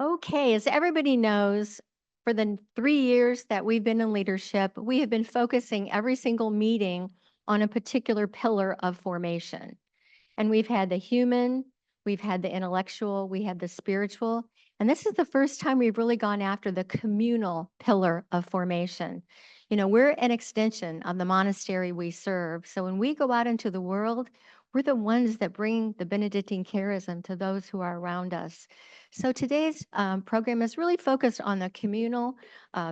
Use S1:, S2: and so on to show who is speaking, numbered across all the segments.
S1: Okay, as everybody knows, for the 3 years that we've been in leadership, we have been focusing every single meeting on a particular pillar of formation. And we've had the human, we've had the intellectual, we had the spiritual. And this is the first time we've really gone after the communal pillar of formation. You know, we're an extension of the monastery we serve. So when we go out into the world, we're the ones that bring the Benedictine charism to those who are around us. So today's program is really focused on the communal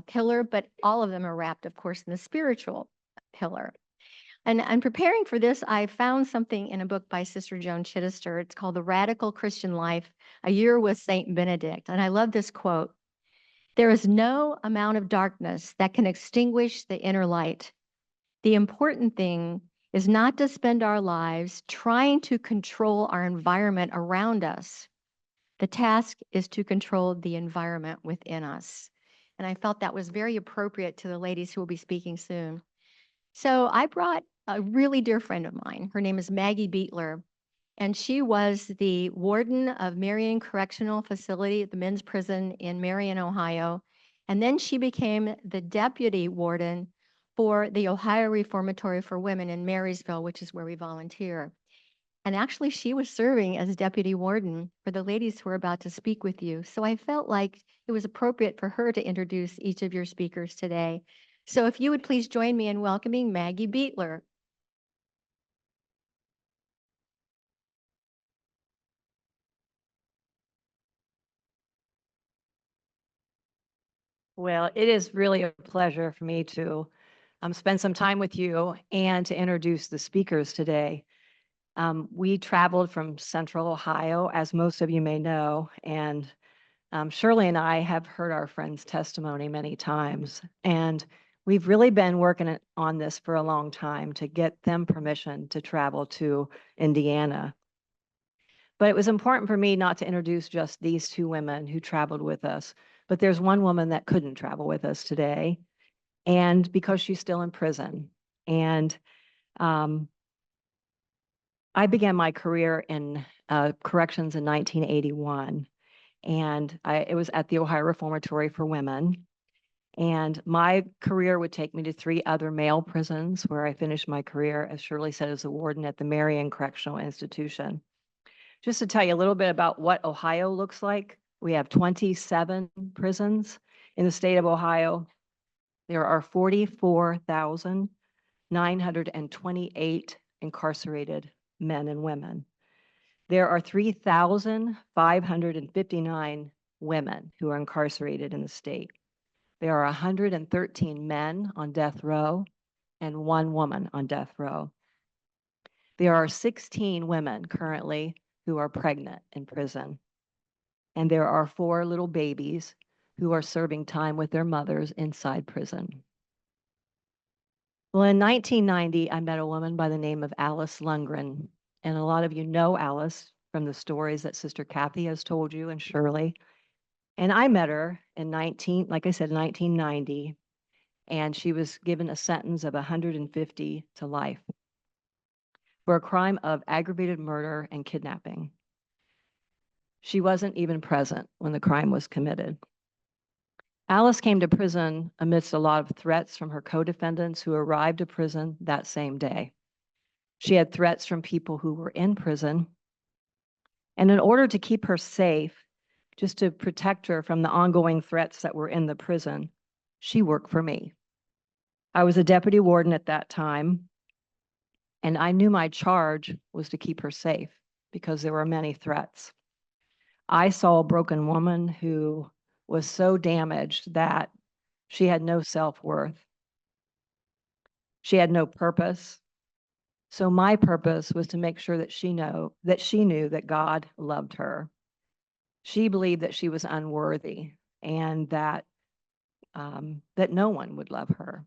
S1: pillar, but all of them are wrapped, of course, in the spiritual pillar. And preparing for this, I found something in a book by Sister Joan Chittister. It's called The Radical Christian Life, A Year with Saint Benedict. And I love this quote. There is no amount of darkness that can extinguish the inner light. The important thing is not to spend our lives trying to control our environment around us. The task is to control the environment within us. And I felt that was very appropriate to the ladies who will be speaking soon. So I brought a really dear friend of mine. Her name is Maggie Beightler, and she was the warden of Marion Correctional Facility at the men's prison in Marion, Ohio. And then she became the deputy warden for the Ohio Reformatory for Women in Marysville, which is where we volunteer. And actually, she was serving as deputy warden for the ladies who are about to speak with you. So I felt like it was appropriate for her to introduce each of your speakers today. So if you would please join me in welcoming Maggie Beightler.
S2: Well, it is really a pleasure for me to spend some time with you and to introduce the speakers today. We traveled from Central Ohio, as most of you may know, and Shirley and I have heard our friend's testimony many times, and we've really been working on this for a long time to get them permission to travel to Indiana. But it was important for me not to introduce just these two women who traveled with us, but there's one woman that couldn't travel with us today, and because she's still in prison. And I began my career in corrections in 1981, and it was at the Ohio Reformatory for Women. And my career would take me to 3 other male prisons where I finished my career, as Shirley said, as a warden at the Marion Correctional Institution. Just to tell you a little bit about what Ohio looks like, we have 27 prisons in the state of Ohio. There are 44,928 incarcerated men and women. There are 3,559 women who are incarcerated in the state. There are 113 men on death row and 1 woman on death row. There are 16 women currently who are pregnant in prison. And there are 4 little babies who are serving time with their mothers inside prison. Well, in 1990, I met a woman by the name of Alice Lundgren. And a lot of you know Alice from the stories that Sister Kathy has told you and Shirley. And I met her in 1990, and she was given a sentence of 150 to life for a crime of aggravated murder and kidnapping. She wasn't even present when the crime was committed. Alice came to prison amidst a lot of threats from her co-defendants who arrived to prison that same day. She had threats from people who were in prison. And in order to keep her safe, just to protect her from the ongoing threats that were in the prison, she worked for me. I was a deputy warden at that time, and I knew my charge was to keep her safe because there were many threats. I saw a broken woman who was so damaged that she had no self-worth. She had no purpose. So my purpose was to make sure that she knew that God loved her. She believed that she was unworthy and that no one would love her.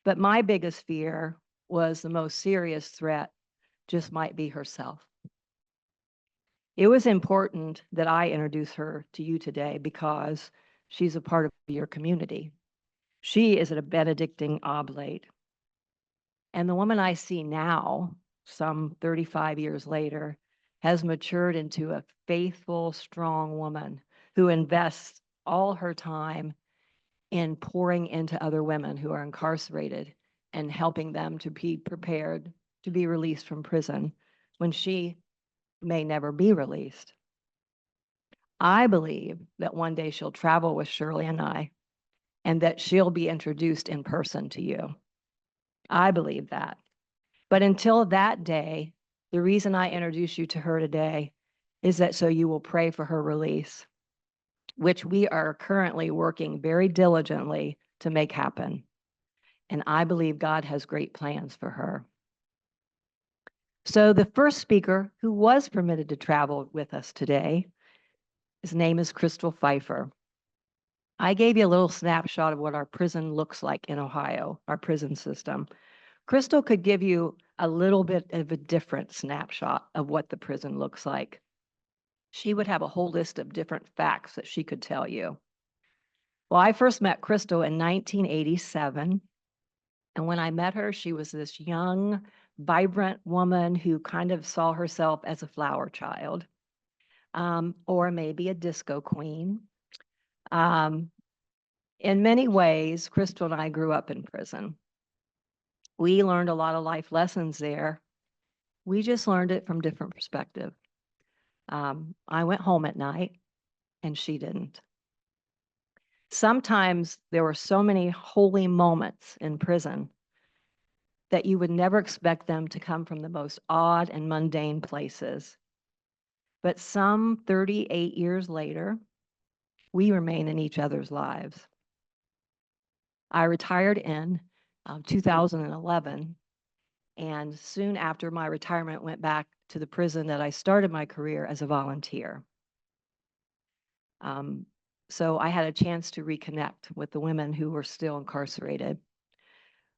S2: But my biggest fear was the most serious threat just might be herself. It was important that I introduce her to you today because she's a part of your community. She is a Benedictine Oblate. And the woman I see now, some 35 years later, has matured into a faithful, strong woman who invests all her time in pouring into other women who are incarcerated and helping them to be prepared to be released from prison when she may never be released. I believe that one day she'll travel with Shirley and I, and that she'll be introduced in person to you. I believe that. But until that day, the reason I introduce you to her today is that so you will pray for her release, which we are currently working very diligently to make happen. And I believe God has great plans for her. So the first speaker who was permitted to travel with us today, his name is Chrystal Pfeifer. I gave you a little snapshot of what our prison looks like in Ohio, our prison system. Chrystal could give you a little bit of a different snapshot of what the prison looks like. She would have a whole list of different facts that she could tell you. Well, I first met Chrystal in 1987. And when I met her, she was this young, vibrant woman who kind of saw herself as a flower child, or maybe a disco queen. In many ways, Chrystal and I grew up in prison. We learned a lot of life lessons there. We just learned it from different perspective. I went home at night and she didn't. Sometimes there were so many holy moments in prison that you would never expect them to come from the most odd and mundane places. But some 38 years later, we remain in each other's lives. I retired in 2011, and soon after my retirement went back to the prison that I started my career as a volunteer. So I had a chance to reconnect with the women who were still incarcerated.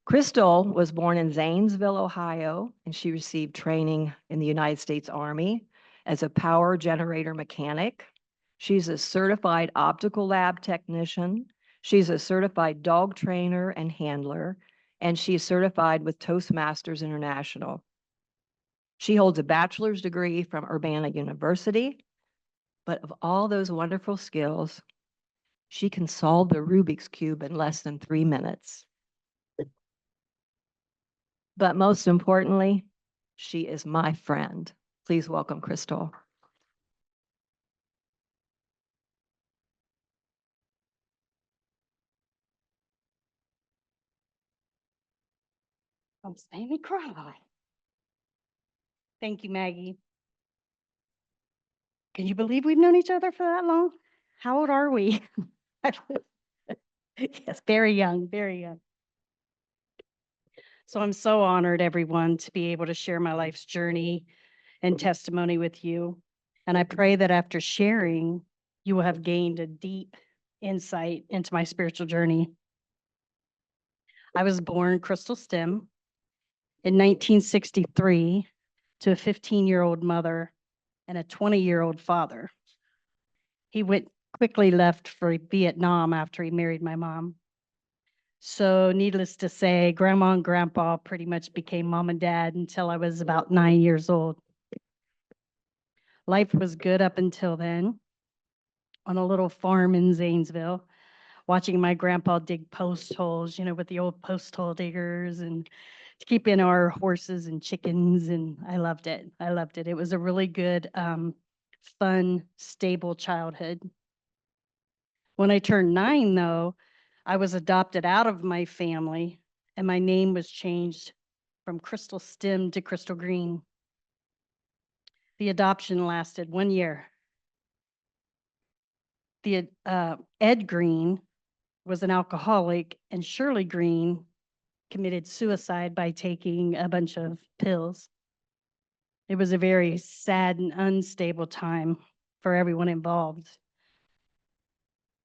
S2: Chrystal was born in Zanesville, Ohio, and she received training in the United States Army as a power generator mechanic. She's a certified optical lab technician. She's a certified dog trainer and handler, and she's certified with Toastmasters International. She holds a bachelor's degree from Urbana University, but of all those wonderful skills, she can solve the Rubik's Cube in less than 3 minutes. But most importantly, she is my friend. Please welcome Chrystal.
S3: Don't make me cry. Thank you, Maggie. Can you believe we've known each other for that long? How old are we? Yes, very young, very young. So I'm so honored, everyone, to be able to share my life's journey and testimony with you. And I pray that after sharing, you will have gained a deep insight into my spiritual journey. I was born Chrystal Stem in 1963 to a 15-year-old mother and a 20-year-old father. He quickly left for Vietnam after he married my mom. So needless to say, grandma and grandpa pretty much became mom and dad until I was about 9 years old. Life was good up until then on a little farm in Zanesville, watching my grandpa dig post holes, with the old post hole diggers and keep in our horses and chickens. And I loved it. I loved it. It was a really good, fun, stable childhood. When I turned 9, though, I was adopted out of my family and my name was changed from Chrystal Stem to Chrystal Green. The adoption lasted 1 year. The Ed Green was an alcoholic and Shirley Green committed suicide by taking a bunch of pills. It was a very sad and unstable time for everyone involved.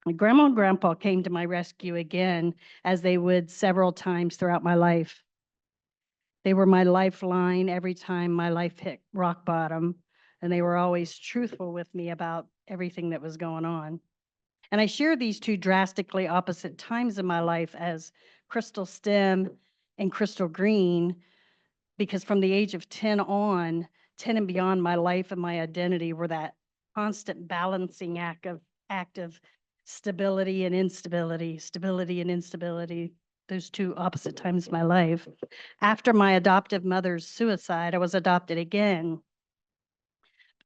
S3: My grandma and grandpa came to my rescue again, as they would several times throughout my life. They were my lifeline every time my life hit rock bottom, and they were always truthful with me about everything that was going on. And I share these two drastically opposite times in my life as Chrystal Stem and Chrystal Green, because from the age of 10 on, 10 and beyond, my life and my identity were that constant balancing act act of stability and instability, stability and instability, those two opposite times in my life. After my adoptive mother's suicide, I was adopted again,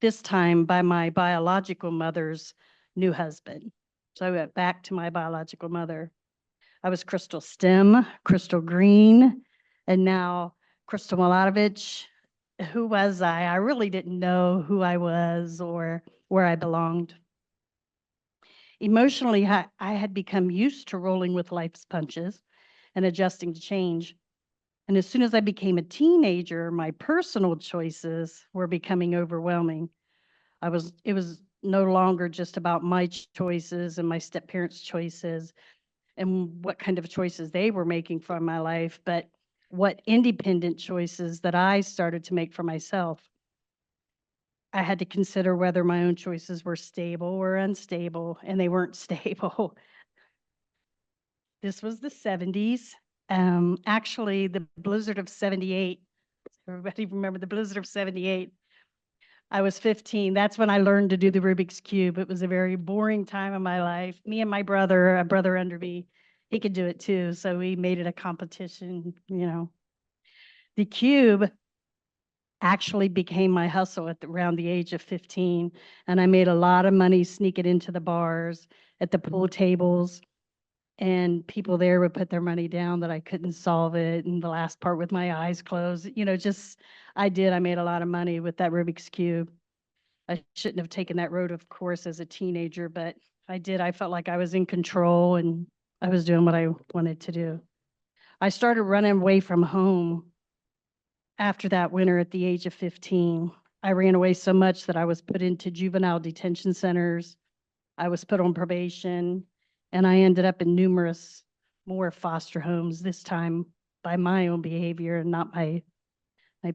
S3: this time by my biological mother's new husband. So I went back to my biological mother. I was Chrystal STEM, Chrystal Green, and now Chrystal Milatovich. Who was I? I really didn't know who I was or where I belonged. Emotionally, I had become used to rolling with life's punches and adjusting to change. And as soon as I became a teenager, my personal choices were becoming overwhelming. It was no longer just about my choices and my step-parents' choices and what kind of choices they were making for my life, but what independent choices that I started to make for myself. I had to consider whether my own choices were stable or unstable, and they weren't stable. This was the 70s. Actually, the blizzard of 78. Everybody remember the blizzard of 78? I was 15. That's when I learned to do the Rubik's Cube. It was a very boring time of my life. Me and my brother, a brother under me, he could do it too. So we made it a competition, you know. The cube actually became my hustle around the age of 15. And I made a lot of money sneaking into the bars, at the pool tables. And people there would put their money down that I couldn't solve it. And the last part with my eyes closed, you know, I made a lot of money with that Rubik's Cube. I shouldn't have taken that road, of course, as a teenager, but I did. I felt like I was in control and I was doing what I wanted to do. I started running away from home after that winter at the age of 15. I ran away so much that I was put into juvenile detention centers. I was put on probation, and I ended up in numerous more foster homes, this time by my own behavior and not my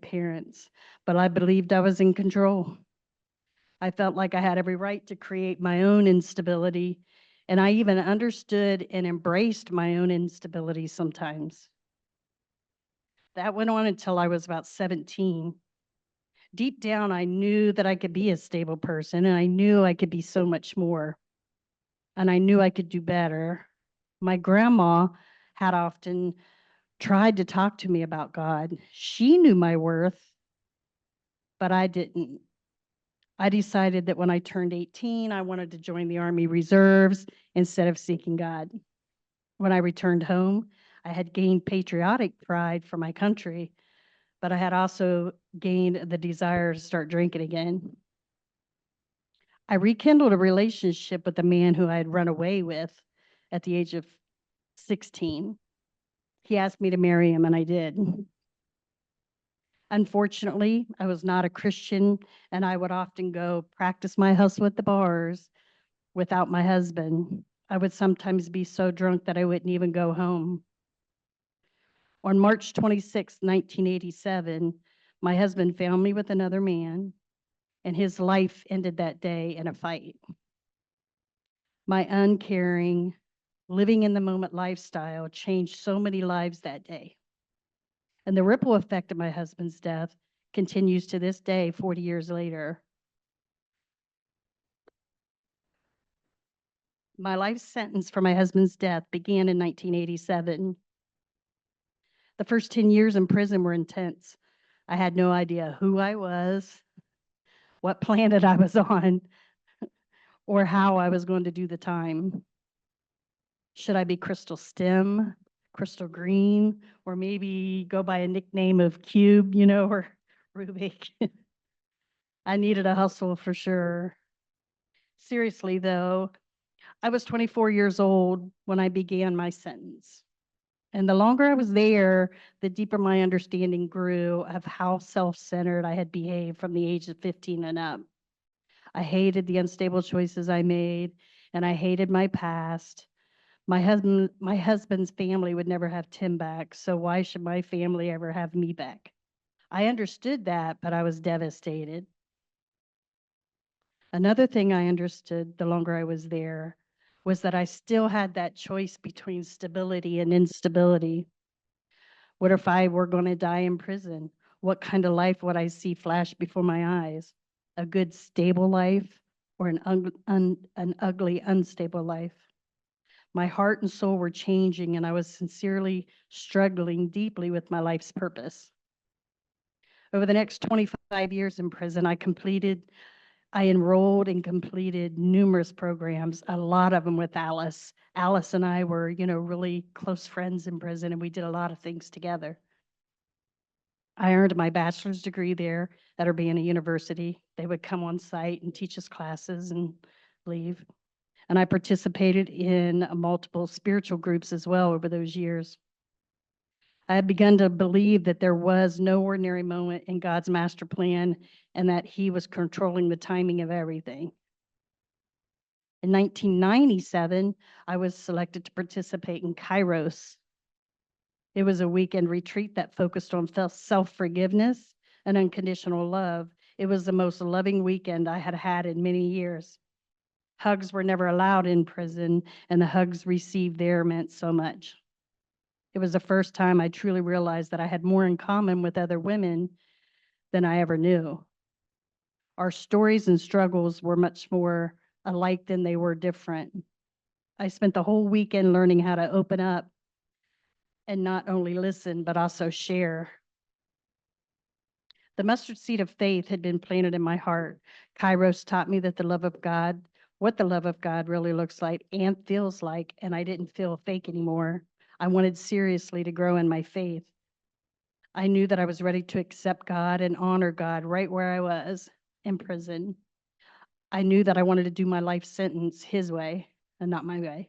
S3: parents. But I believed I was in control. I felt like I had every right to create my own instability, and I even understood and embraced my own instability sometimes. That went on until I was about 17. Deep down, I knew that I could be a stable person, and I knew I could be so much more, and I knew I could do better. My grandma had often tried to talk to me about God. She knew my worth, but I didn't. I decided that when I turned 18, I wanted to join the Army Reserves instead of seeking God. When I returned home, I had gained patriotic pride for my country, but I had also gained the desire to start drinking again. I rekindled a relationship with the man who I had run away with at the age of 16. He asked me to marry him, and I did. Unfortunately, I was not a Christian, and I would often go practice my hustle at the bars without my husband. I would sometimes be so drunk that I wouldn't even go home. On March 26, 1987, my husband found me with another man, and his life ended that day in a fight. My uncaring, living in the moment lifestyle changed so many lives that day. And the ripple effect of my husband's death continues to this day, 40 years later. My life sentence for my husband's death began in 1987. The first 10 years in prison were intense. I had no idea who I was, what planet I was on, or how I was going to do the time. Should I be Chrystal STEM, Chrystal Green, or maybe go by a nickname of Cube, you know, or Rubik? I needed a hustle for sure. Seriously, though, I was 24 years old when I began my sentence. And the longer I was there, the deeper my understanding grew of how self-centered I had behaved from the age of 15 and up. I hated the unstable choices I made, and I hated my past. My husband's family would never have Tim back, so why should my family ever have me back? I understood that, but I was devastated. Another thing I understood the longer I was there was that I still had that choice between stability and instability. What if I were going to die in prison? What kind of life would I see flash before my eyes? A good, stable life or an ugly, unstable life. My heart and soul were changing, and I was sincerely struggling deeply with my life's purpose. Over the next 25 years in prison, I enrolled and completed numerous programs, a lot of them with Alice. Alice and I were, really close friends in prison, and we did a lot of things together. I earned my bachelor's degree there at Urbana University. They would come on site and teach us classes and leave. And I participated in multiple spiritual groups as well over those years. I had begun to believe that there was no ordinary moment in God's master plan and that He was controlling the timing of everything. In 1997, I was selected to participate in Kairos. It was a weekend retreat that focused on self-forgiveness and unconditional love. It was the most loving weekend I had had in many years. Hugs were never allowed in prison, and the hugs received there meant so much. It was the first time I truly realized that I had more in common with other women than I ever knew. Our stories and struggles were much more alike than they were different. I spent the whole weekend learning how to open up and not only listen, but also share. The mustard seed of faith had been planted in my heart. Kairos taught me that what the love of God really looks like and feels like, and I didn't feel fake anymore. I wanted seriously to grow in my faith. I knew that I was ready to accept God and honor God right where I was in prison. I knew that I wanted to do my life sentence His way and not my way.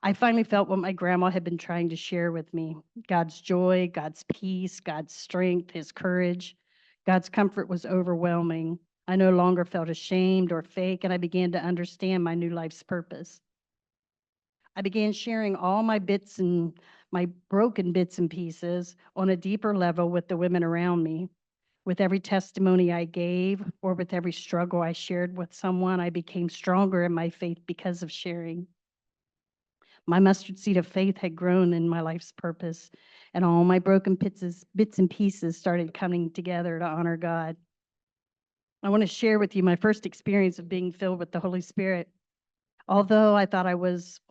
S3: I finally felt what my grandma had been trying to share with me: God's joy, God's peace, God's strength, His courage. God's comfort was overwhelming. I no longer felt ashamed or fake, and I began to understand my new life's purpose. I began sharing all my broken bits and pieces on a deeper level with the women around me. With every testimony I gave, or with every struggle I shared with someone, I became stronger in my faith because of sharing. My mustard seed of faith had grown in my life's purpose, and all my broken bits and pieces started coming together to honor God. I want to share with you my first experience of being filled with the Holy Spirit. Although I thought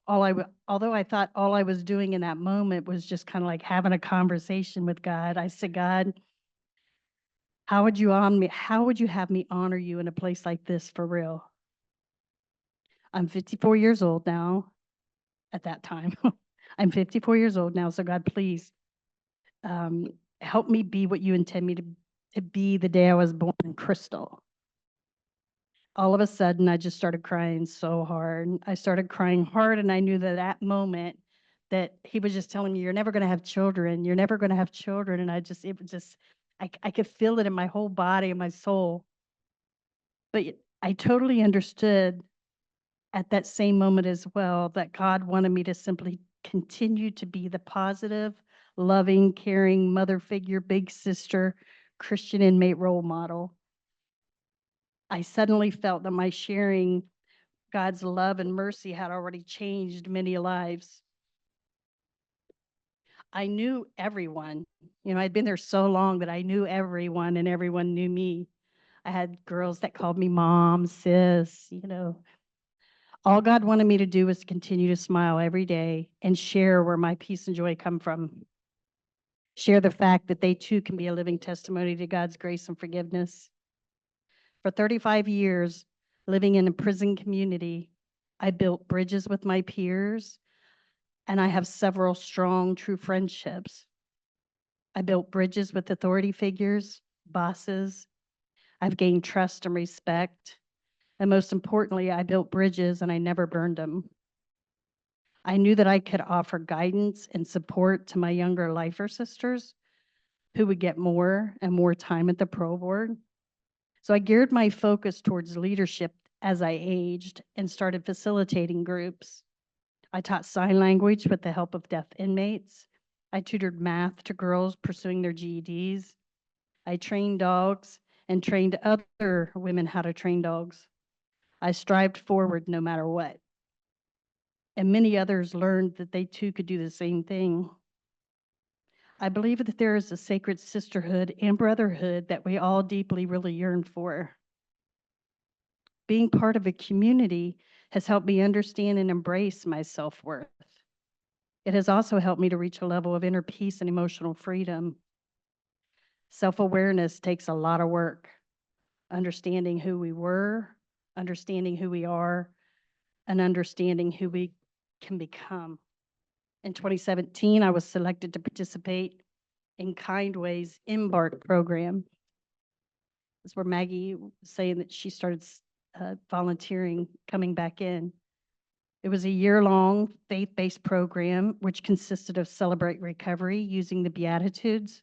S3: all I was doing in that moment was just kind of like having a conversation with God, I said, God, how would you have me honor you in a place like this for real? I'm 54 years old now. At that time, I'm 54 years old now. So God, please help me be what you intend me to be the day I was born, Chrystal. All of a sudden, I just started crying so hard. I started crying hard, and I knew that moment that He was just telling me, you're never going to have children. You're never going to have children. And I could feel it in my whole body and my soul. But I totally understood at that same moment as well that God wanted me to simply continue to be the positive, loving, caring mother figure, big sister, Christian inmate role model. I suddenly felt that my sharing God's love and mercy had already changed many lives. I knew everyone. I'd been there so long that I knew everyone and everyone knew me. I had girls that called me mom, sis, All God wanted me to do was continue to smile every day and share where my peace and joy come from. Share the fact that they too can be a living testimony to God's grace and forgiveness. For 35 years, living in a prison community, I built bridges with my peers, and I have several strong, true friendships. I built bridges with authority figures, bosses. I've gained trust and respect. And most importantly, I built bridges and I never burned them. I knew that I could offer guidance and support to my younger lifer sisters who would get more and more time at the parole board. So I geared my focus towards leadership as I aged and started facilitating groups. I taught sign language with the help of deaf inmates. I tutored math to girls pursuing their GEDs. I trained dogs and trained other women how to train dogs. I strived forward no matter what. And many others learned that they too could do the same thing. I believe that there is a sacred sisterhood and brotherhood that we all deeply really yearn for. Being part of a community has helped me understand and embrace my self-worth. It has also helped me to reach a level of inner peace and emotional freedom. Self-awareness takes a lot of work, understanding who we were, understanding who we are, and understanding who we can become. In 2017, I was selected to participate in Kindway's Embark program. That's where Maggie was saying that she started volunteering, coming back in. It was a year-long faith-based program, which consisted of Celebrate Recovery using the Beatitudes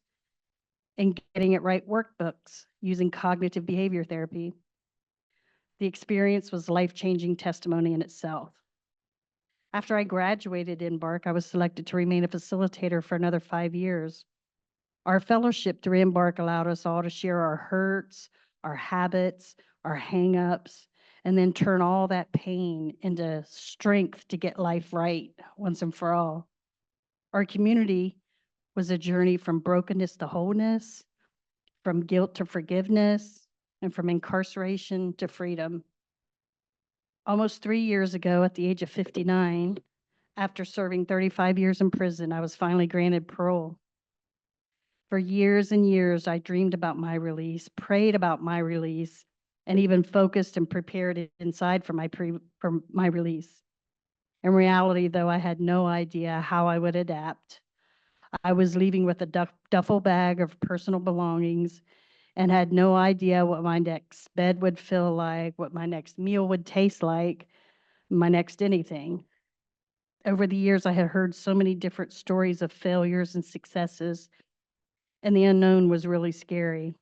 S3: and Getting It Right workbooks using cognitive behavior therapy. The experience was life-changing testimony in itself. After I graduated Embark, I was selected to remain a facilitator for another 5 years. Our fellowship through Embark allowed us all to share our hurts, our habits, our hang-ups, and then turn all that pain into strength to get life right once and for all. Our community was a journey from brokenness to wholeness, from guilt to forgiveness, and from incarceration to freedom. Almost 3 years ago, at the age of 59, after serving 35 years in prison, I was finally granted parole. For years and years, I dreamed about my release, prayed about my release, and even focused and prepared inside for my release. In reality, though, I had no idea how I would adapt. I was leaving with a duffel bag of personal belongings and had no idea what my next bed would feel like, what my next meal would taste like, my next anything. Over the years, I had heard so many different stories of failures and successes, and the unknown was really scary.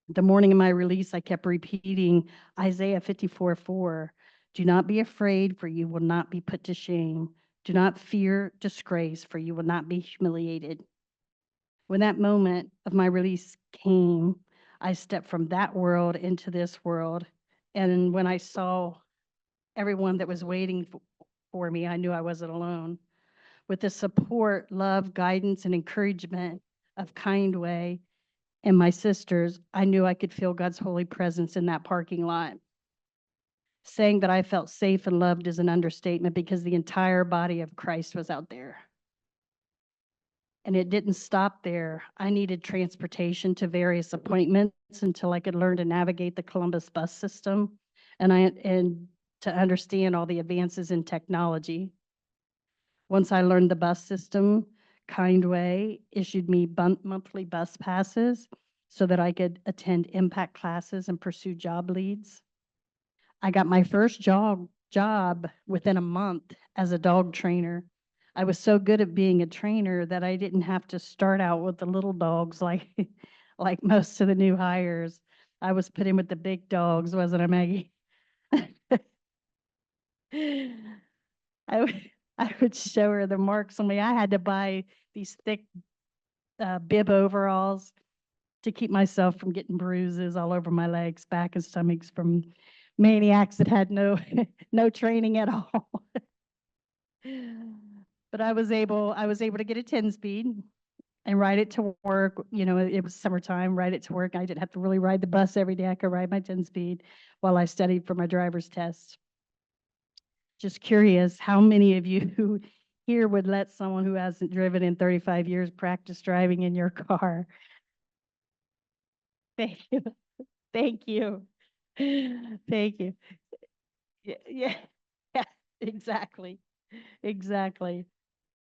S3: The morning of my release, I kept repeating Isaiah 54:4. Do not be afraid, for you will not be put to shame. Do not fear disgrace, for you will not be humiliated. When that moment of my release came, I stepped from that world into this world. And when I saw everyone that was waiting for me, I knew I wasn't alone. With the support, love, guidance, and encouragement of Kindway and my sisters, I knew I could feel God's holy presence in that parking lot. Saying that I felt safe and loved is an understatement because the entire body of Christ was out there. And it didn't stop there. I needed transportation to various appointments until I could learn to navigate the Columbus bus system and to understand all the advances in technology. Once I learned the bus system, Kindway issued me monthly bus passes so that I could attend impact classes and pursue job leads. I got my first job within a month as a dog trainer. I was so good at being a trainer that I didn't have to start out with the little dogs like like most of the new hires. I was put in with the big dogs, wasn't I, Maggie? I would show her the marks on me. I had to buy these thick bib overalls to keep myself from getting bruises all over my legs, back, and stomachs from maniacs that had no no training at all. But I was able to get a 10-speed and ride it to work. You know, it was summertime, ride it to work. I didn't have to really ride the bus every day. I could ride my 10-speed while I studied for my driver's test. Just curious, how many of you here would let someone who hasn't driven in 35 years practice driving in your car? Thank you. Thank you. Thank you. Yeah, yeah, exactly. Exactly.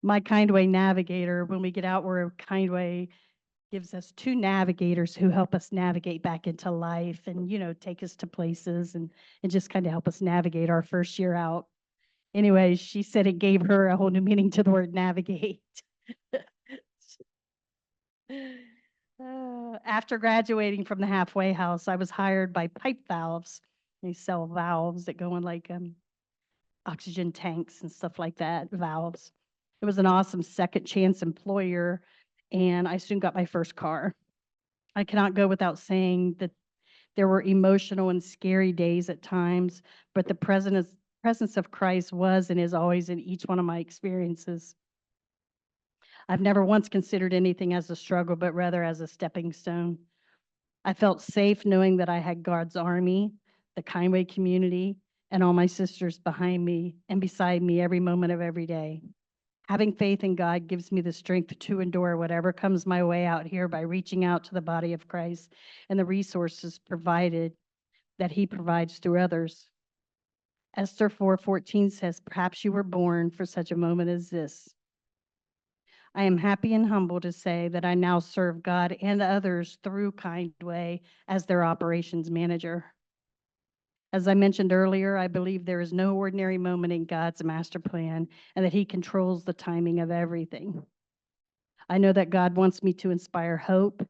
S3: My Kindway navigator, when we get out, where Kindway gives us 2 navigators who help us navigate back into life and, you know, take us to places and just kind of help us navigate our first year out. Anyway, she said it gave her a whole new meaning to the word navigate. After graduating from the halfway house, I was hired by Pipe Valves. They sell valves that go in like oxygen tanks and stuff like that, valves. It was an awesome second chance employer, and I soon got my first car. I cannot go without saying that there were emotional and scary days at times, but the presence of Christ was and is always in each one of my experiences. I've never once considered anything as a struggle, but rather as a stepping stone. I felt safe knowing that I had God's army, the Kindway community, and all my sisters behind me and beside me every moment of every day. Having faith in God gives me the strength to endure whatever comes my way out here by reaching out to the body of Christ and the resources provided that he provides through others. Esther 4:14 says, perhaps you were born for such a moment as this. I am happy and humbled to say that I now serve God and others through Kindway as their operations manager. As I mentioned earlier, I believe there is no ordinary moment in God's master plan and that he controls the timing of everything. I know that God wants me to inspire hope,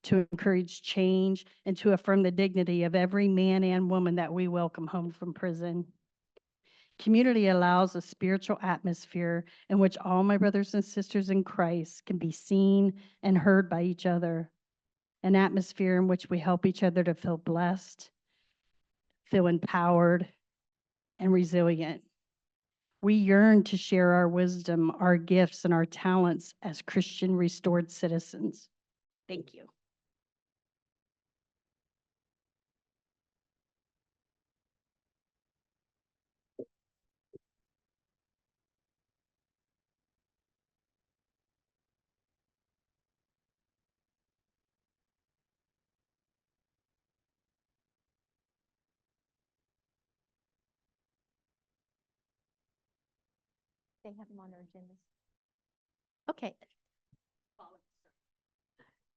S3: to encourage change, and to affirm the dignity of every man and woman that we welcome home from prison. Community allows a spiritual atmosphere in which all my brothers and sisters in Christ can be seen and heard by each other, an atmosphere in which we help each other to feel blessed, feel empowered, and resilient. We yearn to share our wisdom, our gifts, and our talents as Christian restored citizens. Thank you.
S1: They have them on our agendas. Okay.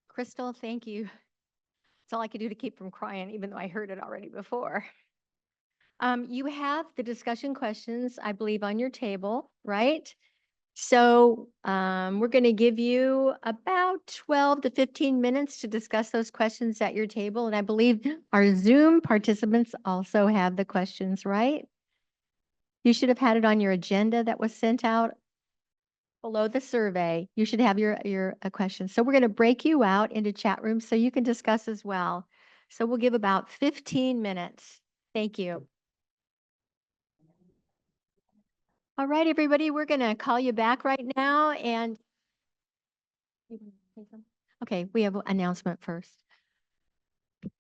S1: Chrystal, thank you. That's all I could do to keep from crying, even though I heard it already before. You have the discussion questions, I believe, on your table, right? So we're going to give you about 12 to 15 minutes to discuss those questions at your table. And I believe our Zoom participants also have the questions, right? You should have had it on your agenda that was sent out below the survey. You should have your questions. So we're going to break you out into chat rooms so you can discuss as well. So we'll give about 15 minutes. Thank you. All right, everybody, we're going to call you back right now. And okay, we have an announcement first.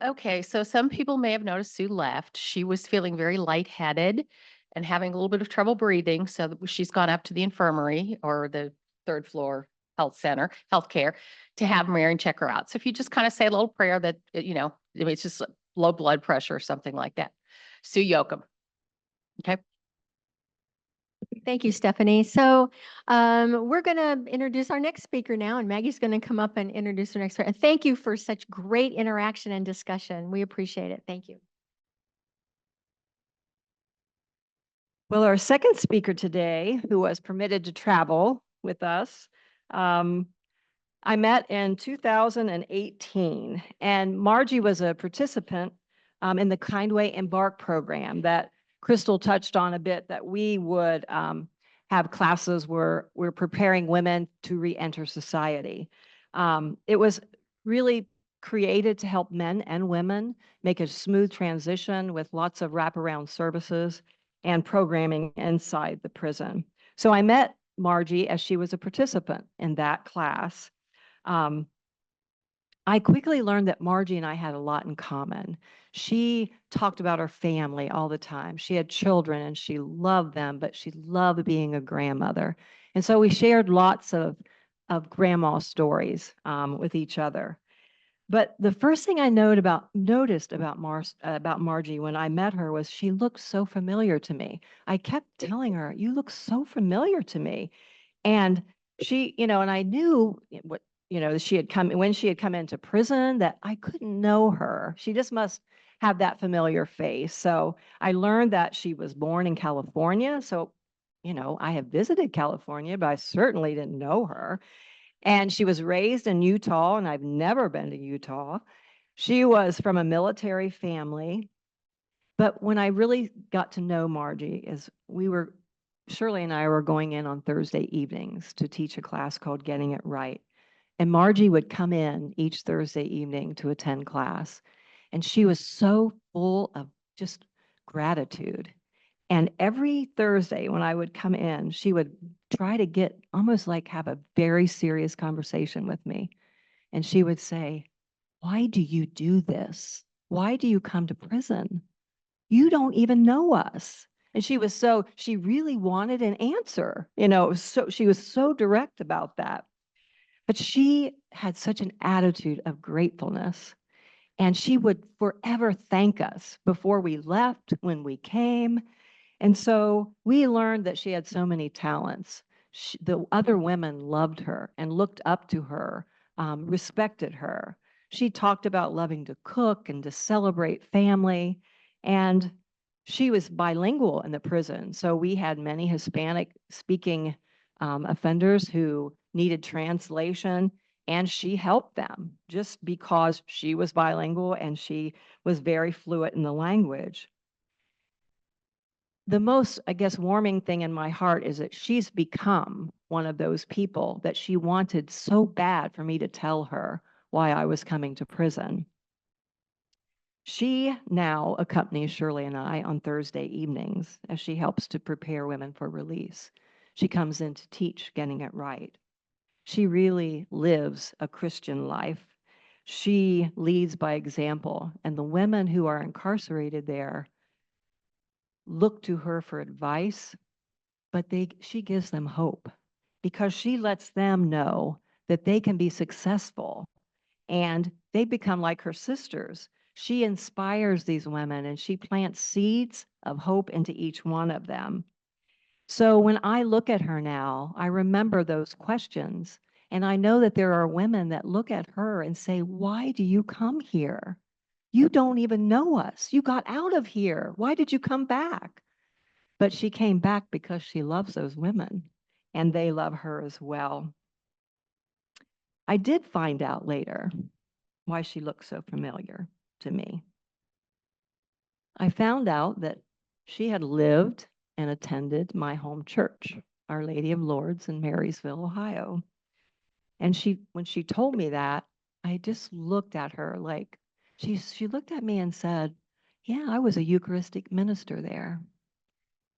S4: Okay, so some people may have noticed Sue left. She was feeling very lightheaded and having a little bit of trouble breathing. So she's gone up to the infirmary or the third floor health center, healthcare, to have Marion check her out. So if you just kind of say a little prayer that, it's just low blood pressure or something like that. Sue Yoakum. Okay.
S1: Thank you, Stephanie. So we're going to introduce our next speaker now, and Maggie's going to come up and introduce our next speaker. And thank you for such great interaction and discussion. We appreciate it. Thank you.
S2: Well, our second speaker today, who was permitted to travel with us, I met in 2018, and Margie was a participant in the Kindway Embark program that Chrystal touched on a bit, that we would have classes where we're preparing women to re-enter society. It was really created to help men and women make a smooth transition with lots of wraparound services and programming inside the prison. So I met Margie as she was a participant in that class. I quickly learned that Margie and I had a lot in common. She talked about her family all the time. She had children and she loved them, but she loved being a grandmother. And so we shared lots of grandma stories with each other. But the first thing I noticed about Margie when I met her was she looked so familiar to me. I kept telling her, "You look so familiar to me." And she, and I knew what, she had come into prison, that I couldn't know her. She just must have that familiar face. So I learned that she was born in California. So, I have visited California, but I certainly didn't know her. And she was raised in Utah, and I've never been to Utah. She was from a military family. But when I really got to know Margie is Shirley and I were going in on Thursday evenings to teach a class called Getting It Right. And Margie would come in each Thursday evening to attend class. And she was so full of just gratitude. And every Thursday when I would come in, she would try to have a very serious conversation with me. And she would say, "Why do you do this? Why do you come to prison? you don't even know us. And she really wanted an answer. She was so direct about that. But she had such an attitude of gratefulness. And she would forever thank us before we left, when we came. And so we learned that she had so many talents. The other women loved her and looked up to her, respected her. She talked about loving to cook and to celebrate family. And she was bilingual in the prison. So we had many Hispanic speaking offenders who needed translation, and she helped them just because she was bilingual and she was very fluent in the language. The most, I guess, warming thing in my heart is that she's become one of those people that she wanted so bad for me to tell her why I was coming to prison. She now accompanies Shirley and I on Thursday evenings as she helps to prepare women for release. She comes in to teach getting it right. She really lives a Christian life. She leads by example, and the women who are incarcerated there look to her for advice, but she gives them hope because she lets them know that they can be successful, and they become like her sisters. She inspires these women and she plants seeds of hope into each one of them. So when I look at her now, I remember those questions, and I know that there are women that look at her and say, why do you come here? You don't even know us. You got out of here. Why did you come back? But she came back because she loves those women, and they love her as well. I did find out later why she looked so familiar to me. I found out that she had lived and attended my home church, Our Lady of Lourdes in Marysville, Ohio. And when she told me that, I just looked at her like, she looked at me and said, yeah, I was a Eucharistic minister there.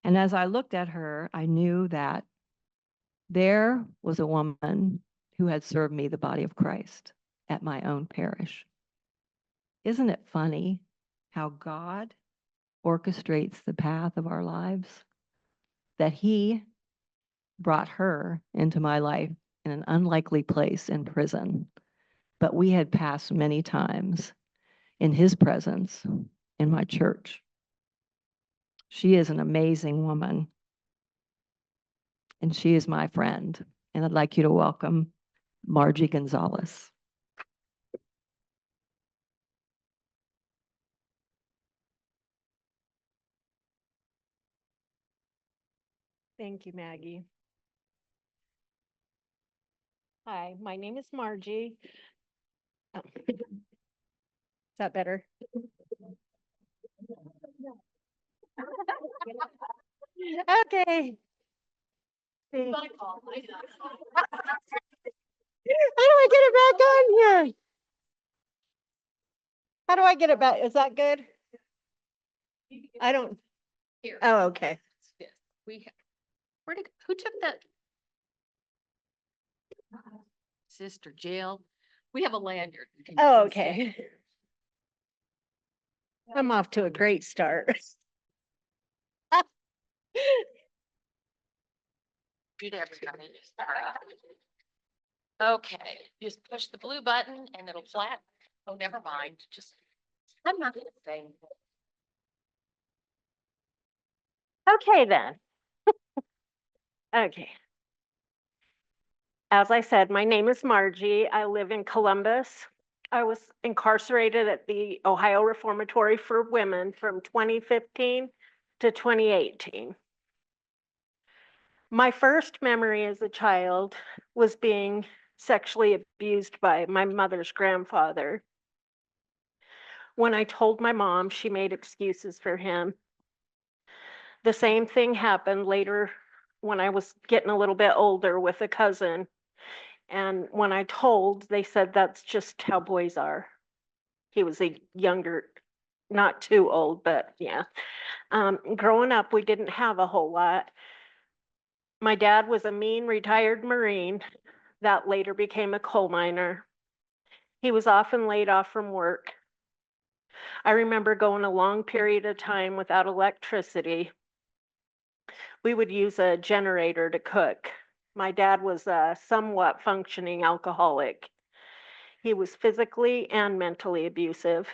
S2: And as I looked at her, I knew that there was a woman who had served me the body of Christ at my own parish. Isn't it funny how God orchestrates the path of our lives? That He brought her into my life in an unlikely place in prison, but we had passed many times in His presence in my church. She is an amazing woman, and she is my friend. And I'd like you to welcome Margie Gonzales.
S5: Thank you, Maggie. Hi, my name is Margie. Oh. Is that better? Okay. See. How do I get it back on here? How do I get it back? Is that good? I don't.
S4: Here.
S5: Oh, okay.
S4: Yes, who took that? Sister Jill. We have a lanyard.
S5: Oh, okay. I'm off to a great start.
S4: Good everybody. Okay, just push the blue button and it'll flat. Oh, never mind. I'm not gonna say.
S5: Okay, then. Okay. As I said, my name is Margie. I live in Columbus. I was incarcerated at the Ohio Reformatory for Women from 2015 to 2018. My first memory as a child was being sexually abused by my mother's grandfather. When I told my mom, she made excuses for him. The same thing happened later when I was getting a little bit older with a cousin. And when I told, they said that's just how boys are. He was a younger, not too old, but yeah. Growing up, we didn't have a whole lot. My dad was a mean retired Marine that later became a coal miner. He was often laid off from work. I remember going a long period of time without electricity. We would use a generator to cook. My dad was a somewhat functioning alcoholic. He was physically and mentally abusive.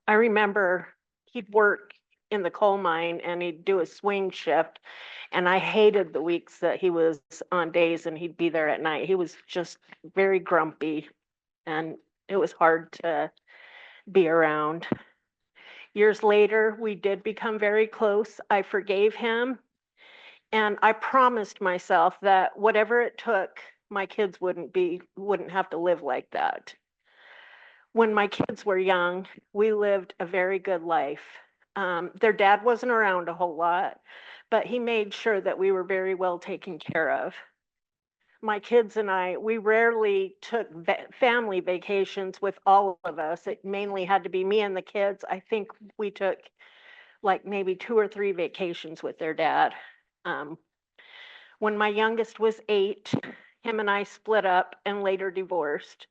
S5: I remember he'd work in the coal mine and he'd do a swing shift. And I hated the weeks that he was on days and he'd be there at night. He was just very grumpy and it was hard to be around. Years later, we did become very close. I forgave him. And I promised myself that whatever it took, my kids wouldn't have to live like that. When my kids were young, we lived a very good life. Their dad wasn't around a whole lot, but he made sure that we were very well taken care of. My kids and I, we rarely took family vacations with all of us. It mainly had to be me and the kids. I think we took like maybe 2 or 3 vacations with their dad. When my youngest was 8, him and I split up and later divorced.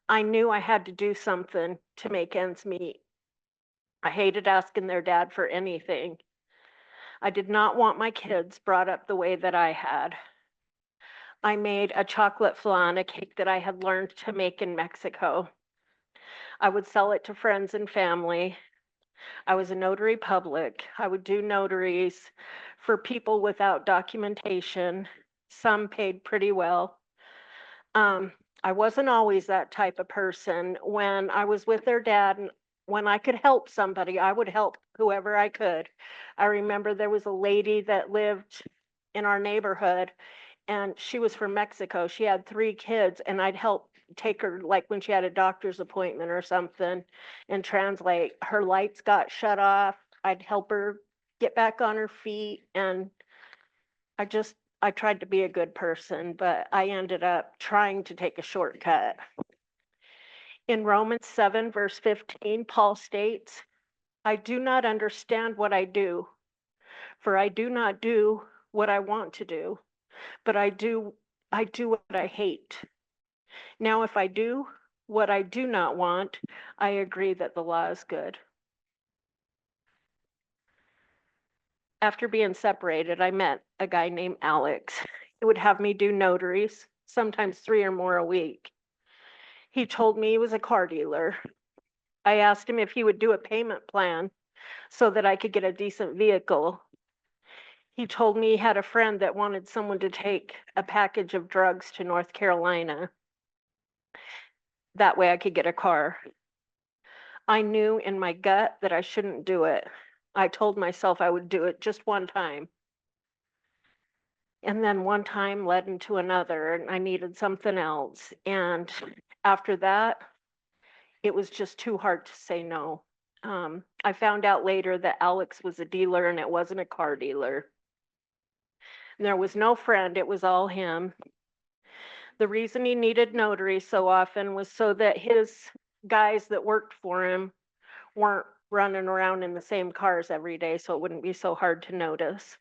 S5: I knew I had to do something to make ends meet. I hated asking their dad for anything. I did not want my kids brought up the way that I had. I made a chocolate flan, a cake that I had learned to make in Mexico. I would sell it to friends and family. I was a notary public. I would do notaries for people without documentation. Some paid pretty well. I wasn't always that type of person. When I was with their dad and when I could help somebody, I would help whoever I could. I remember there was a lady that lived in our neighborhood and she was from Mexico. She had 3 kids and I'd help take her like when she had a doctor's appointment or something and translate. Her lights got shut off. I'd help her get back on her feet and I tried to be a good person, but I ended up trying to take a shortcut. In Romans 7, verse 15, Paul states, I do not understand what I do, for I do not do what I want to do, but I do what I hate. Now, if I do what I do not want, I agree that the law is good. After being separated, I met a guy named Alex. He would have me do notaries, sometimes 3 or more a week. He told me he was a car dealer. I asked him if he would do a payment plan so that I could get a decent vehicle. He told me he had a friend that wanted someone to take a package of drugs to North Carolina. That way I could get a car. I knew in my gut that I shouldn't do it. I told myself I would do it just one time. And then one time led into another, and I needed something else. And after that, it was just too hard to say no. I found out later that Alex was a dealer and it wasn't a car dealer. And there was no friend, it was all him. The reason he needed notaries so often was so that his guys that worked for him weren't running around in the same cars every day, so it wouldn't be so hard to notice.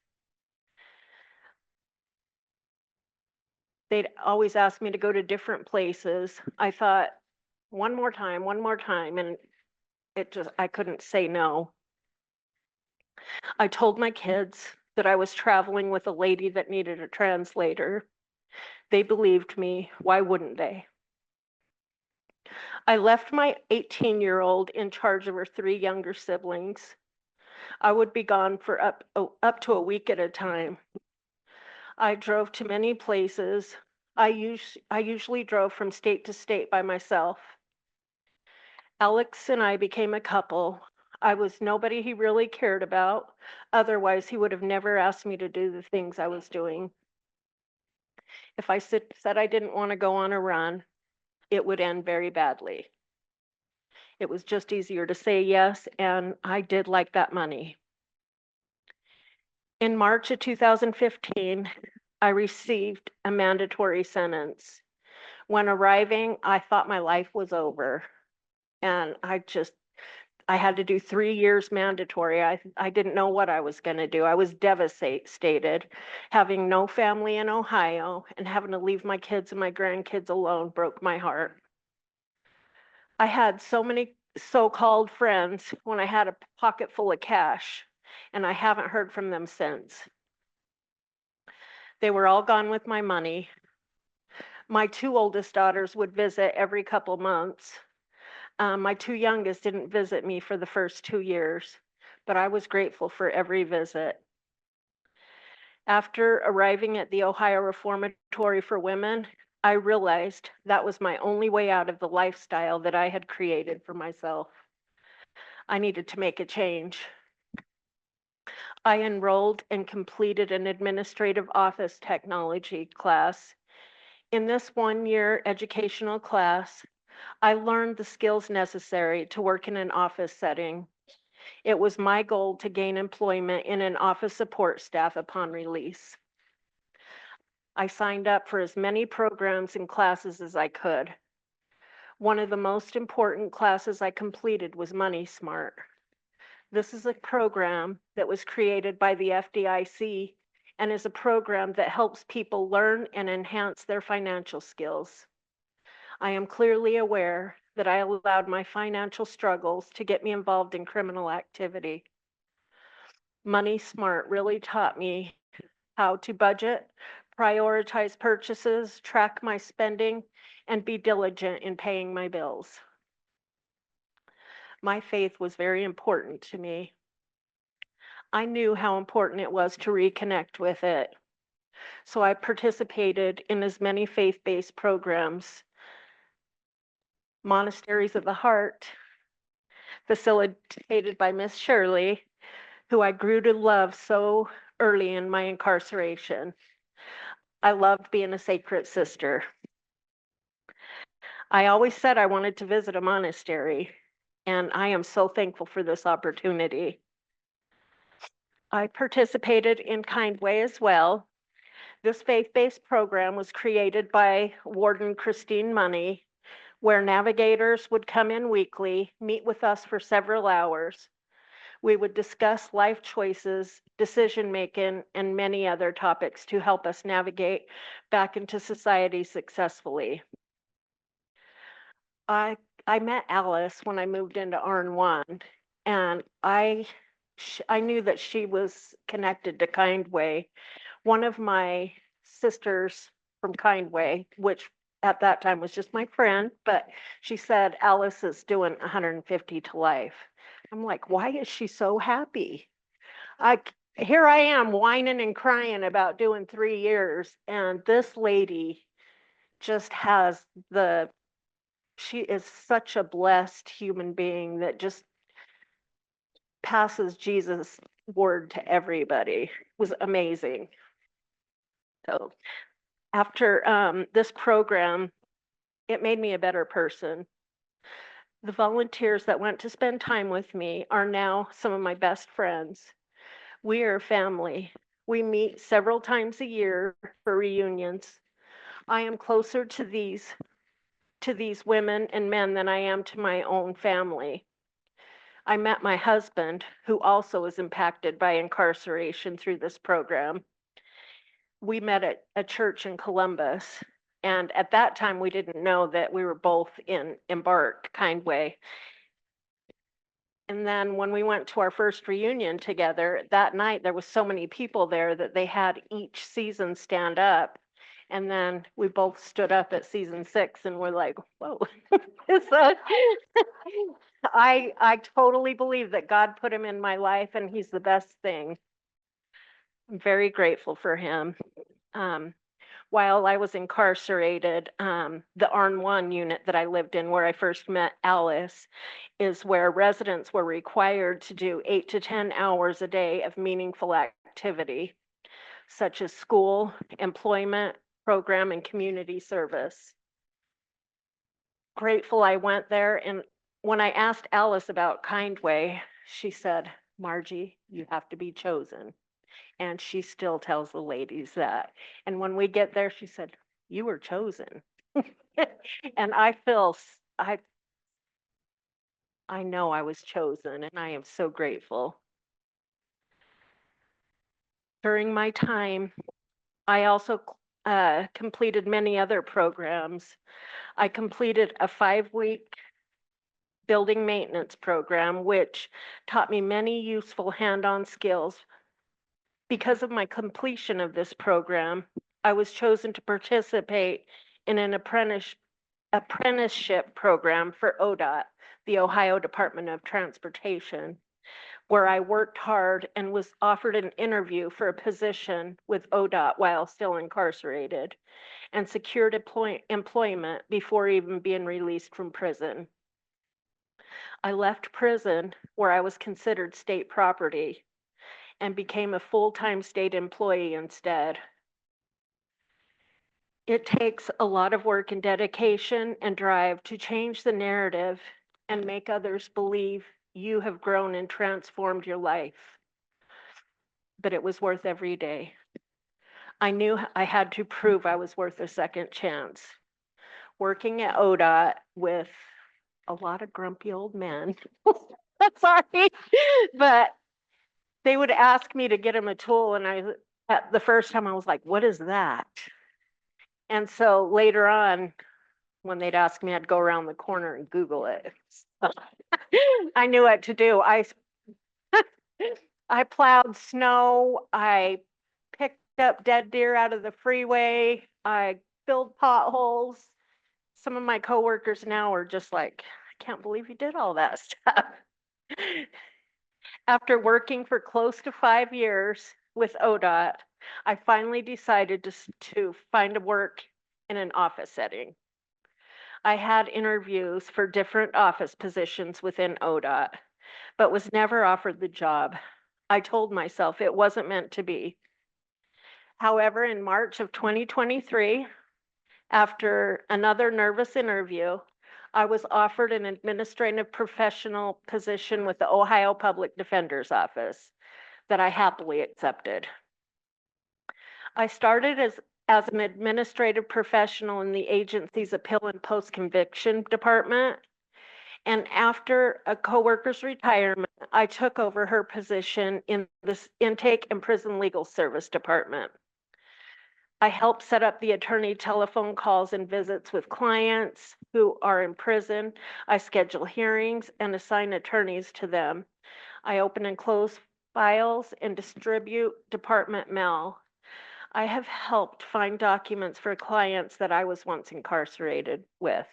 S5: They'd always ask me to go to different places. I thought, one more time, and I couldn't say no. I told my kids that I was traveling with a lady that needed a translator. They believed me. Why wouldn't they? I left my 18-year-old in charge of her 3 younger siblings. I would be gone for up to a week at a time. I drove to many places. I usually drove from state to state by myself. Alex and I became a couple. I was nobody he really cared about. Otherwise, he would have never asked me to do the things I was doing. If I said I didn't want to go on a run, it would end very badly. It was just easier to say yes, and I did like that money. In March of 2015, I received a mandatory sentence. When arriving, I thought my life was over, and I had to do 3 years mandatory. I didn't know what I was going to do. I was devastated. Having no family in Ohio and having to leave my kids and my grandkids alone broke my heart. I had so many so-called friends when I had a pocket full of cash, and I haven't heard from them since. They were all gone with my money. My 2 oldest daughters would visit every couple months. My 2 youngest didn't visit me for the first 2 years, but I was grateful for every visit. After arriving at the Ohio Reformatory for Women, I realized that was my only way out of the lifestyle that I had created for myself. I needed to make a change. I enrolled and completed an administrative office technology class. In this 1-year educational class, I learned the skills necessary to work in an office setting. It was my goal to gain employment in an office support staff upon release. I signed up for as many programs and classes as I could. One of the most important classes I completed was Money Smart. This is a program that was created by the FDIC and is a program that helps people learn and enhance their financial skills. I am clearly aware that I allowed my financial struggles to get me involved in criminal activity. Money Smart really taught me how to budget, prioritize purchases, track my spending, and be diligent in paying my bills. My faith was very important to me. I knew how important it was to reconnect with it. So I participated in as many faith-based programs. Monasteries of the Heart, facilitated by Miss Shirley, who I grew to love so early in my incarceration. I loved being a sacred sister. I always said I wanted to visit a monastery, and I am so thankful for this opportunity. I participated in Kind Way as well. This faith-based program was created by Warden Christine Money, where navigators would come in weekly, meet with us for several hours. We would discuss life choices, decision-making, and many other topics to help us navigate back into society successfully. I met Alice when I moved into RN1, and I knew that she was connected to Kind Way. One of my sisters from Kind Way, which at that time was just my friend, but she said Alice is doing 150 to life. I'm like, why is she so happy? Here I am whining and crying about doing 3 years, and this lady just has she is such a blessed human being that just passes Jesus' word to everybody. It was amazing. So after this program, it made me a better person. The volunteers that went to spend time with me are now some of my best friends. We are family. We meet several times a year for reunions. I am closer to these women and men than I am to my own family. I met my husband, who also is impacted by incarceration through this program. We met at a church in Columbus, and at that time we didn't know that we were both in Embark Kind Way. And then when we went to our first reunion together, that night there was so many people there that they had each season stand up. And then we both stood up at season 6 and we're like, whoa. So, I totally believe that God put him in my life and he's the best thing. I'm very grateful for him. While I was incarcerated, the RN1 unit that I lived in where I first met Alice is where residents were required to do 8 to 10 hours a day of meaningful activity, such as school, employment, program, and community service. Grateful I went there, and when I asked Alice about Kind Way, she said, Margie, you have to be chosen. And she still tells the ladies that. And when we get there, she said, you were chosen. And I know I was chosen, and I am so grateful. During my time, I also completed many other programs. I completed a 5-week building maintenance program, which taught me many useful hand-on skills. Because of my completion of this program, I was chosen to participate in an apprenticeship program for ODOT, the Ohio Department of Transportation, where I worked hard and was offered an interview for a position with ODOT while still incarcerated, and secured employment before even being released from prison. I left prison, where I was considered state property, and became a full-time state employee instead. It takes a lot of work and dedication and drive to change the narrative and make others believe you have grown and transformed your life. But it was worth every day. I knew I had to prove I was worth a second chance. Working at ODOT with a lot of grumpy old men, sorry, but they would ask me to get them a tool, and at the first time I was like, what is that? And so later on, when they'd ask me, I'd go around the corner and Google it. I knew what to do. I plowed snow. I picked up dead deer out of the freeway. I filled potholes. Some of my coworkers now are just like, I can't believe you did all that stuff. After working for close to 5 years with ODOT, I finally decided to find a work in an office setting. I had interviews for different office positions within ODOT, but was never offered the job. I told myself it wasn't meant to be. However, in March of 2023, after another nervous interview, I was offered an administrative professional position with the Ohio Public Defender's Office that I happily accepted. I started as an administrative professional in the agency's appeal and post-conviction department. And after a coworker's retirement, I took over her position in this intake and prison legal service department. I help set up the attorney telephone calls and visits with clients who are in prison. I schedule hearings and assign attorneys to them. I open and close files and distribute department mail. I have helped find documents for clients that I was once incarcerated with.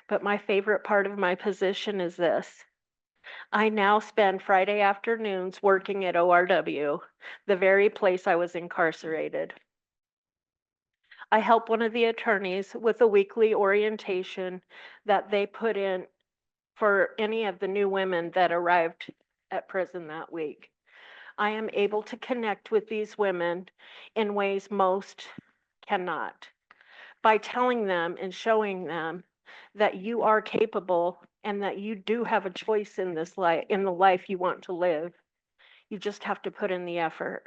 S5: But my favorite part of my position is this. I now spend Friday afternoons working at ORW, the very place I was incarcerated. I help one of the attorneys with a weekly orientation that they put in for any of the new women that arrived at prison that week. I am able to connect with these women in ways most cannot, by telling them and showing them that you are capable and that you do have a choice in this life, in the life you want to live. You just have to put in the effort,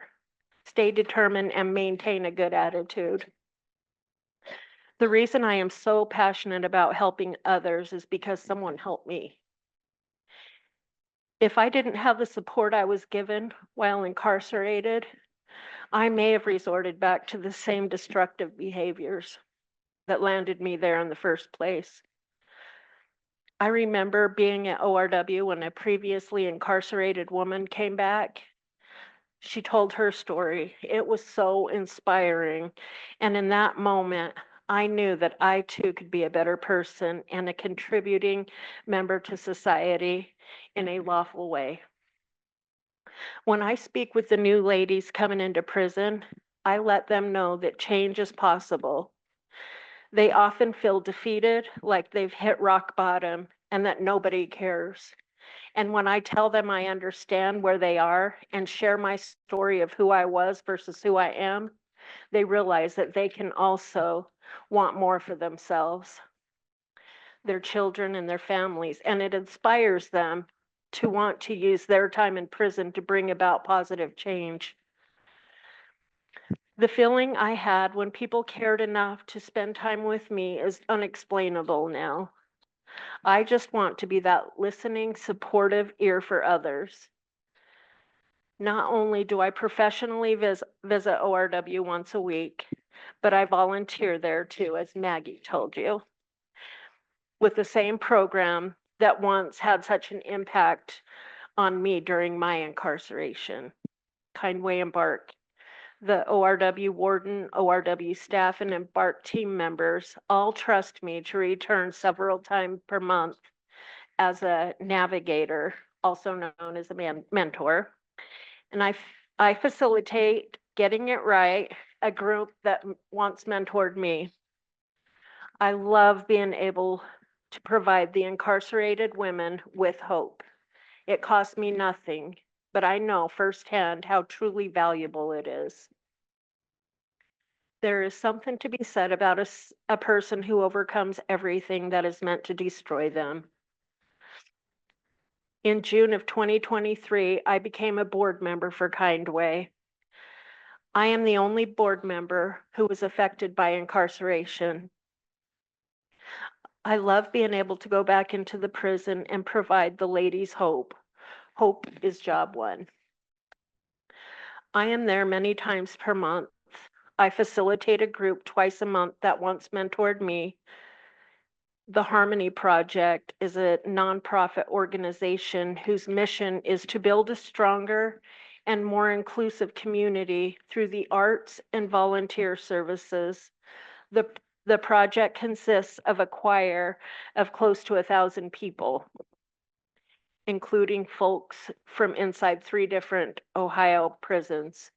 S5: stay determined, and maintain a good attitude. The reason I am so passionate about helping others is because someone helped me. If I didn't have the support I was given while incarcerated, I may have resorted back to the same destructive behaviors that landed me there in the first place. I remember being at ORW when a previously incarcerated woman came back. She told her story. It was so inspiring. And in that moment, I knew that I too could be a better person and a contributing member to society in a lawful way. When I speak with the new ladies coming into prison, I let them know that change is possible. They often feel defeated, like they've hit rock bottom, and that nobody cares. And when I tell them I understand where they are and share my story of who I was versus who I am, they realize that they can also want more for themselves, their children, and their families. And it inspires them to want to use their time in prison to bring about positive change. The feeling I had when people cared enough to spend time with me is unexplainable now. I just want to be that listening, supportive ear for others. Not only do I professionally visit ORW once a week, but I volunteer there too, as Maggie told you. with the same program that once had such an impact on me during my incarceration. Kindway Embark. The ORW warden, ORW staff, and Embark team members all trust me to return several times per month as a navigator, also known as a mentor. And I facilitate Getting It Right, a group that once mentored me. I love being able to provide the incarcerated women with hope. It costs me nothing, but I know firsthand how truly valuable it is. There is something to be said about a person who overcomes everything that is meant to destroy them. In June of 2023, I became a board member for Kindway. I am the only board member who was affected by incarceration. I love being able to go back into the prison and provide the ladies hope. Hope is job one. I am there many times per month. I facilitate a group twice a month that once mentored me. The Harmony Project is a nonprofit organization whose mission is to build a stronger and more inclusive community through the arts and volunteer services. The project consists of a choir of close to 1,000 people, including folks from inside 3 different Ohio prisons.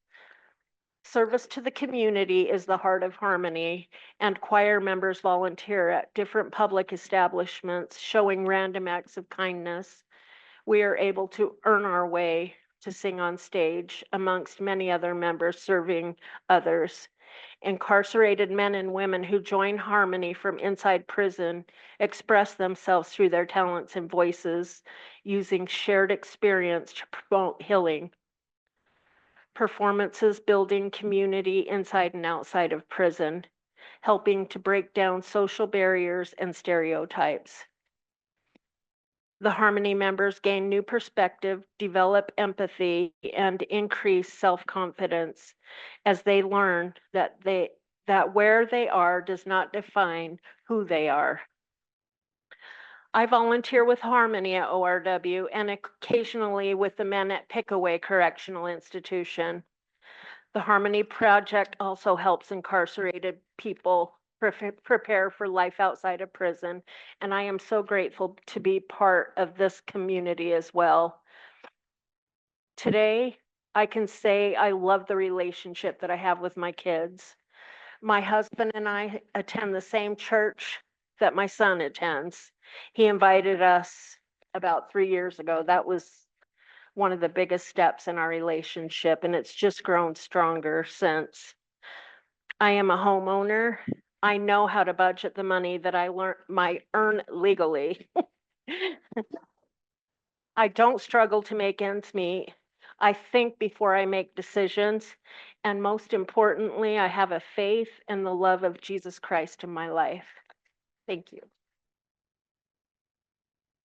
S5: Service to the community is the heart of Harmony, and choir members volunteer at different public establishments, showing random acts of kindness. We are able to earn our way to sing on stage amongst many other members serving others. Incarcerated men and women who join Harmony from inside prison express themselves through their talents and voices, using shared experience to promote healing. Performances building community inside and outside of prison, helping to break down social barriers and stereotypes. The Harmony members gain new perspective, develop empathy, and increase self-confidence as they learn that where they are does not define who they are. I volunteer with Harmony at ORW and occasionally with the men at Pickaway Correctional Institution. The Harmony Project also helps incarcerated people prepare for life outside of prison, and I am so grateful to be part of this community as well. Today, I can say I love the relationship that I have with my kids. My husband and I attend the same church that my son attends. He invited us about 3 years ago. That was one of the biggest steps in our relationship, and it's just grown stronger since. I am a homeowner. I know how to budget the money that I earn legally. I don't struggle to make ends meet. I think before I make decisions, and most importantly, I have a faith and the love of Jesus Christ in my life. Thank you.